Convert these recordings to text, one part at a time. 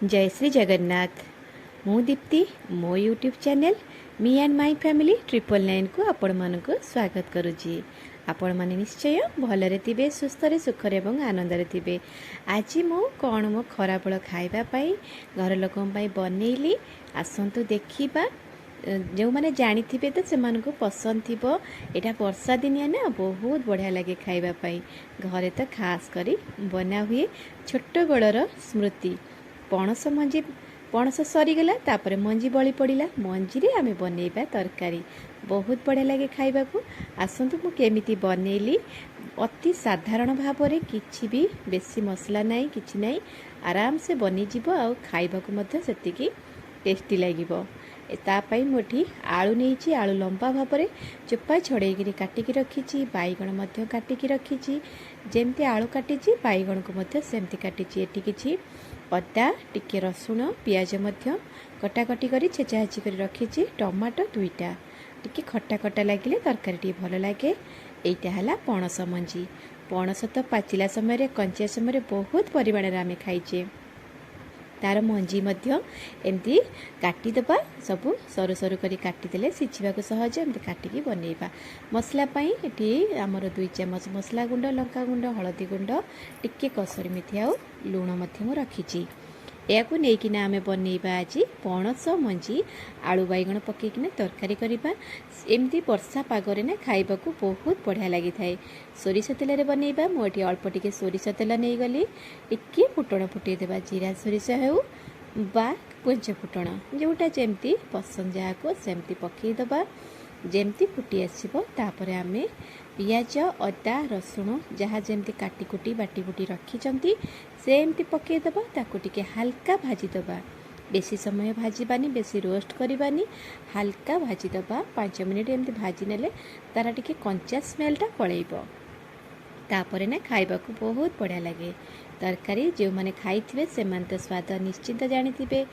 जय श्री जगन्नाथ। मु दीप्ति मो YouTube channel me and my family 999 को आपण मानक स्वागत करुच्ची। आपण माने निश्चय भलरे थिबे, सुस्थरे, सुखरे एवं आनंदरे थिबे। आज मु कौन मो खराबेल खाइबा पाई घर लोकन पाई बनैली, आसंतु देखिबा। जो मैंने जानी थे तो से पसंद थी। यहाँ वर्षा दिनिया ना बहुत बढ़िया लगे खाइबा पाई। घरे तो खास करी बना हुए छोट बेलर स्मृति। पणस मंजी पणस सरीगला, तापर मंजी बली पड़ा, मंजी रे आमे बनैबा तरकारी बहुत बढ़िया लगे खाइबा को। आसंतु मु केमिति बनैली। अति साधारण भाव में किछि भी बेसी मसला नाई, किछि नाई, आराम से बनी जीवो आ खाइबा को मध्य सेतिकी टेस्टी लागिबो। तापाई मोठी आलू नहीं, आलू लंबा भाव में चोपा छड़ेक काटिकी रखी, बैगण मध्य काटिकी रखी। जमती आलू काटी बैगण को मध्य सेमती काटी। एटी किछि अदा, टिके रसुण, पियाज मध्य कटाकटी करी छेचा छेची कर रखी। टमाटो 2टा, टिके खट्टा खट्टा लगे तरकारी टी भल लगे। एटा हला पणस मंजी। पणस तो पाचिला समय कंचा समय बहुत परिमाण आम खाइचे। तार मंजी मध्य एमती काटिदेबा, सबू सरू सरू करी काटिदेले सिझा को सहज। एमती काटिकी बनैबा। मसला पाई एटी आमर 2 चामच मसला गुंड, लंका गुंड, हलदी गुंड, टिके कसरी मेथी आ लुण मध्य रखी। या नहीं आम बनैबा आज पणस मंजी आलू बैगण पकईकिना तरकारी करवा। एमती वर्षा पागरे ना खाइबा को बहुत बढ़िया लगी थाए। सोरिष तेल बनैबा। मुझे अल्प टिके सोरिष तेल नहीं गली, टिके फुटण फुटेदेबा। जीरा सोरिष हो बा पंच फुटण जोटा जमती पसंद जहाँ को सेमती पकईदबा। जमती फुटी आसो तापर आमे पियाज, अदा, रसुण जहाँ जमती काटी कुटी बाटी बुटी रखी सेमती पकईदबा। ताको टिके हल्का भाजीदबा। बेसी समय भाजबानी, बेसी रोस्ट करवानी, हल्का भाजीदबा। 5 मिनिट एमती भाजी नेले तार टिके कंचा स्मेलटा पलैब। तापर ना खाइबा को बहुत बढ़िया लगे तरकारी। जो मैंने खाई से तो स्वाद निश्चिंत जानी थे।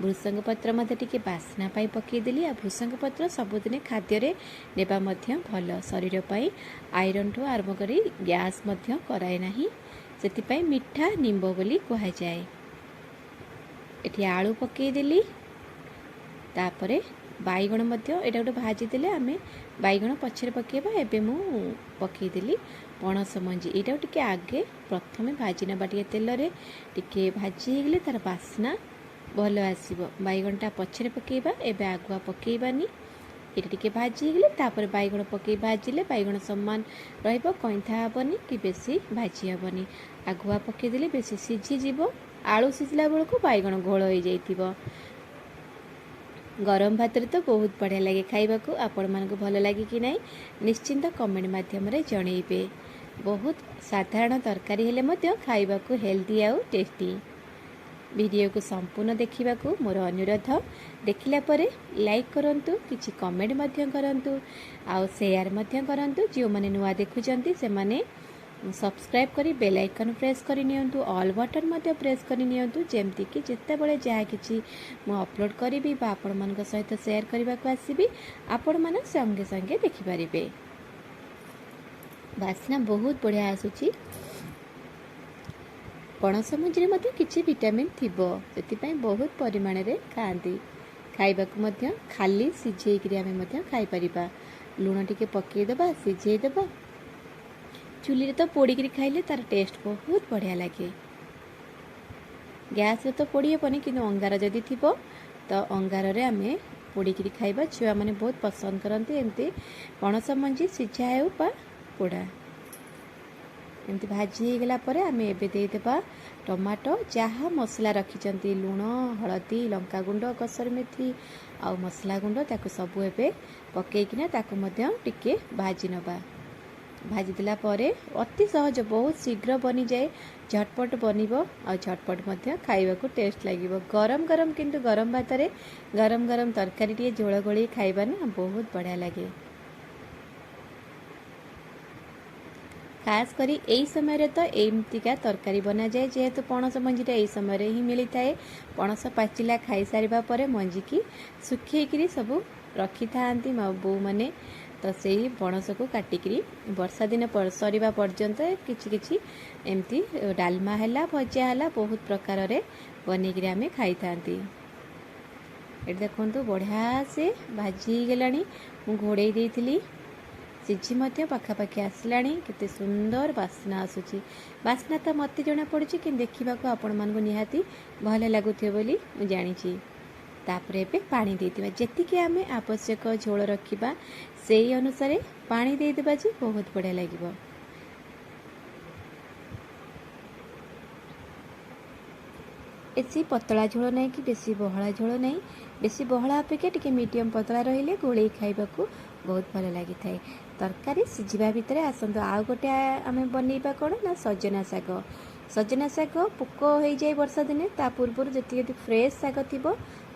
भृषंग पत्र मध्य टिके बास्ना पाई पकईदेली। आ भृषंग पत्र सबुदिने खाद्य नेबा मध्य भल, शरीर पाई आयरन ठू आरंभ करी गैस मध्य कराए नाही। सेतिपाई मिठा निंब बोली कहा जाए। एठी आलू पकईदेली, तापरे बैगण मध्य एटा गोटे भाजीदेले आमे बैगण पछरे पकेबा। एबे मु पकईदेली पणस मंजी। एटा टिके आगे प्रथमे भाजी नबा, टिके तेल रे टिके भाजी हेगले तार बास्ना भल आसीबो। बैगणटा पछरे पकेबा, एबे आगुआ पकेबानी। एटा टिके भाजी हेगले तापर बैगण पकई भाजिले बैगण समान रहइबो, कइंथा हबनी कि बेसी भाजी हबनी। आगुआ पकईदेले बेसी सिझी जीवो। आलू सिझला बेलको बैगण घोल हो जाइतिबो। गरम भात तो बहुत बढ़िया लगे खाइबा को। आपण मानको भल लगे कि नहीं निश्चिंत कमेंट माध्यम रे जणैबे। बहुत साधारण तरकारी हेले मध्य खाइबा को हेल्दी आउ टेस्टी। वीडियो को संपूर्ण देखिबा को मोर अनुरोध। देखिला परे लाइक करंतु, किछि कमेंट मध्य करंतु, आउ शेयर मध्य करंतु। जो माने नुआ देखुचंती से माने सब्सक्राइब करी बेल आइकन प्रेस करी नियंतु, ऑल बटन मध्य प्रेस करी नियंतु। जेमती कि जेते बेले जहाँ किछि मु अपलोड करी बा आपण मानक सहित शेयर करबा को आसीबी, आपण माने संगे संगे देखि परिबे। बास्ना बहुत बढ़िया आसुची। पणस मंजरी मध्य किछि विटामिन थिबो, सेति बहुत परिमाण रे खाआंती। खाइबा को मध्य खाली सिझेइकरी आमे मध्य खाइ परिबा। लुण टिके पकई देबा, सिझेइ देबा। चुली रे तो पोड़ी खाइले तार टेस्ट बहुत बढ़िया लगे। गैस रे तो पोड़ी हेबनी, कि अंगार जदि थिबो तो अंगार रे आमे पोड़ी खाइबा। छुआ माने बहुत पसंद करते एमती पणस मंजी सिझा हेउ बा पोड़ा। एमती भाजी हो गला परे आमे एबे दे देबा टमाटो, जहाँ मसला रखिचंती लुण, हलदी, लंका गुंड, कसर मेथी आ मसला गुंड, ताको सबु एबे पकईकिना ताको मध्य टिके भाजी नबा। भाजी देला परे अति सहज, बहुत शीघ्र बनी जाए, झटपट बनिबो और झटपट मध्य खाइबा को टेस्ट लागिबो। गरम गरम किंतु गरम भात रे गरम गरम तरकारी टिके झोल गोली खाइबा ना बहुत बढ़िया लगे। खास करी एई समय रे तो एमतिका तरकारी बना जाए, जेहेतु पणस मंजीटा एई समय रे ही मिली थाए। पणस पाचिला खाई सारिबा परे मंजी की सुखेइकरी सबु रखी थांती मा बो माने तो से पणस को काटिकी वर्षा दिन सरीवा पर्यंत किछि किछि एमती डालमा है भजा है बहुत प्रकार बनईकि आम खाई था। ये देखो बढ़िया से भाजी गला घोड़े देती सिझी पखापाखि आसला केते सुंदर बास्ना आसूची। बास्ना तो मत जना पड़ी कि देखा आपण मानक निहाती भल लगुथे बोली जानी। तापर ए पानी देवा जी आम आवश्यक झोल रखा से अनुसार पानी देदेबा जी बहुत बढ़िया लगे। बेसी पतला झोल नहीं कि बेसी बहला झोल नहीं, बेसी बहला अपेक्षा टिके मीडियम पतला रहिले गोले खाइबा को बहुत भल लगी थाए। तरकारी सिझिबा भितर आसंतु आउ गोटे आम बनइबा कौन ना सजना शाग। सजना शाग पोक हो जाए वर्षा दिने ता पूर्व जी फ्रेश शाग थी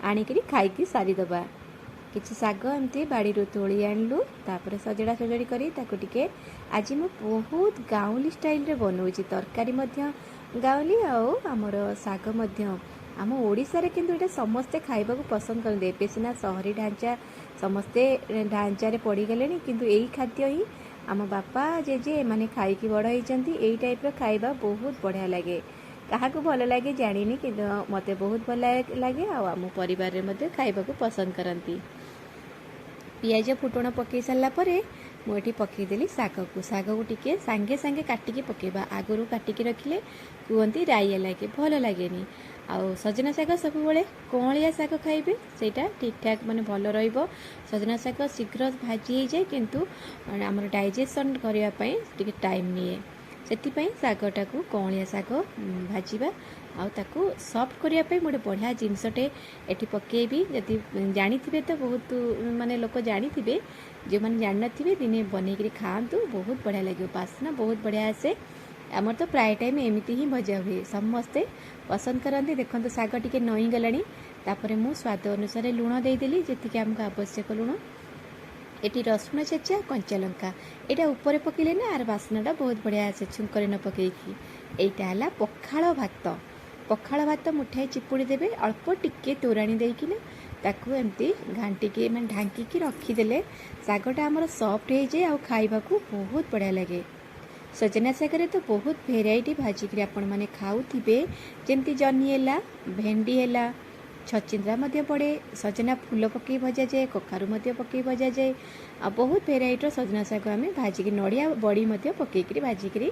आणिकी खाई सारीदबा। किसी शाग एमती बाड़ी तोली आणलु तापर सजड़ा सजड़ी करी ताको टिके आज मु बहुत गाँवली स्टाइल रे बनाऊँगी। तरकारी गाँवली आमर शाग आम ओडिशा रे किंतु एटा समस्ते खाइबा को पसंद करते। एबे सिना शहरी ढांचा समस्ते ढांचा रे पड़ी गले किंतु एही खाद्य ही आम बापा जेजे माने खाइकी बड़ होइचंती। एही टाइप रो खाइबा बहुत बढ़िया लगे। क्या भल लगे जानी कि मत बहुत भल लगे आम परिवार में खाइबा को पसंद करती। पियाज फुटण पकई सारा मुझे पकईदेली शाग को टिके सांगे सांगे काटिकी पकेबा। आगुरी काटिकी रखिले कहते राइया लगे भल लगे। आउ सजना शाग सब कौलिया शाग खाइबे सेटा ठीक ठाक माने भल रहिबो। सजना शाग शीघ्र भाजी हो जाए किंतु आमर डाइजेशन करने टिके टाइम निए। सेतिपई शागटा को कौलिया शाग भाजीबा आउ ताकू सॉफ्ट करने गोटे बढ़िया जिनसटे एटी पकेबी। जदि जानी तो बहुत माने लोक जानी जो मैंने जान नथिबे दिने बनईकि खातु बहुत बढ़िया लगे। बास्ना बहुत बढ़िया आसे। आमर तो प्राय टाइम एमती ही भजा हुए समस्ते पसंद करते। देखो शाग टिके नई गलानी तापर मु स्वाद अनुसार लुण देदेली जी आमको आवश्यक लुण। एटी रसुण छेचा कंचा लंका यहाँ ऊपर पकईले ना आर बास्नाटा बहुत बढ़िया आसे छुंकरे न पकईकी। एटा है पखाल भात। पखाल भात मुठाए चिपुड़ी देवे अल्प टिके तोराणी देकिना ताकू एमती घांटिकी मैं ढांकी रखीदे शागटा आमर सॉफ्ट हो जाए आ खाइबा को बहुत बढ़िया लगे। सजना शागरे तो बहुत भेराइटी भाजिकी आपण मैंने खाऊे जमती जह्नी है भेंडी है छचिंद्रा पड़े सजना फूल पकई भजा जाए कखारू पकई भजा जाए आ बहुत भेराइटर सजना शाग आम भाजिकी नड़िया बड़ी पकईकरी भाजिकी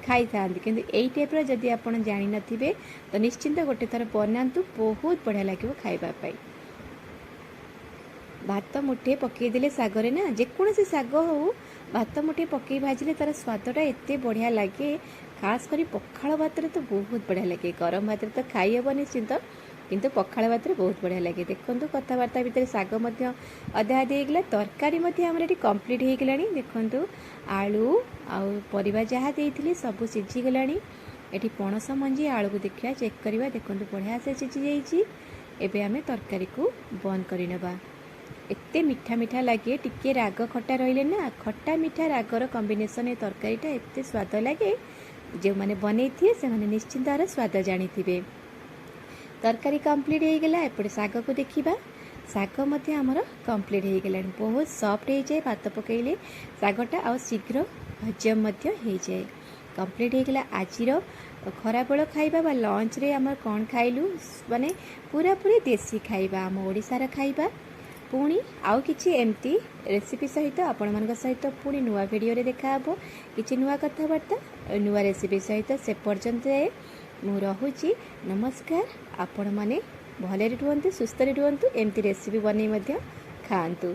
खाई था। किंतु यही टाइप जदि आप जानी नथिबे तो निश्चिंत गोटे थर बनातु बहुत बढ़िया लगे खाइबापाई। भात मुठे पकईदेले शागरे ना जेकोसी शाग हो भात मुठे पकई भाजिले तार स्वादटा एत बढ़िया लगे। खास करी पखाल भात तो बहुत बढ़िया लगे। गरम भात तो खाई हे निश्चिंत किंतु पखाल भात बहुत बढ़िया लगे। देखो कथबार्ता भितर शाग अधा अधी होगा। तरकारी आमर ये कम्प्लीट हो गलानी। देखो आलू आउ परिवा जहाँ देती सब सीझीगला। ये पणस मंजी आलू को देखा चेक करवा। देखो बढ़िया से सीझी जाइए। एबे आमे तरकारी को बंद करनेबा। एते मीठा मीठा लगे टिके राग खट्टा रहिले ना खट्टा मीठा रागर कॉम्बिनेशन तरकारीटा एते स्वाद लगे। जो मैंने बनई थे से मैंने निश्चिंत तार स्वाद जानी थे। तरकारी कंप्लीट हो गला। एपटे शाग को देखा शाग आमर कंप्लीट हो गला। बहुत सॉफ्ट हो जाए भात पकईले शागटा आ शीघ्र हजम हो जाए। कंप्लीट हो गला। आज खराबेल खाइबा बा लंच रे आम कौन खाइलु माने पूरा पूरी देसी खाइबा आम ओडिशार खाइबा। पुणी आउ किछि एमती रेसिपी सहित आपण मानक सहित पुणी नुआ वीडियो रे देखा हबो किछि नुआ कथबार्ता नुआ रेसिपी सहित। से पर्यंत मु रहुछि नमस्कार। आपण माने भले रुहंतु सुस्थ रुहंतु एमती रेसिपी बनै मध्य खाआंतु।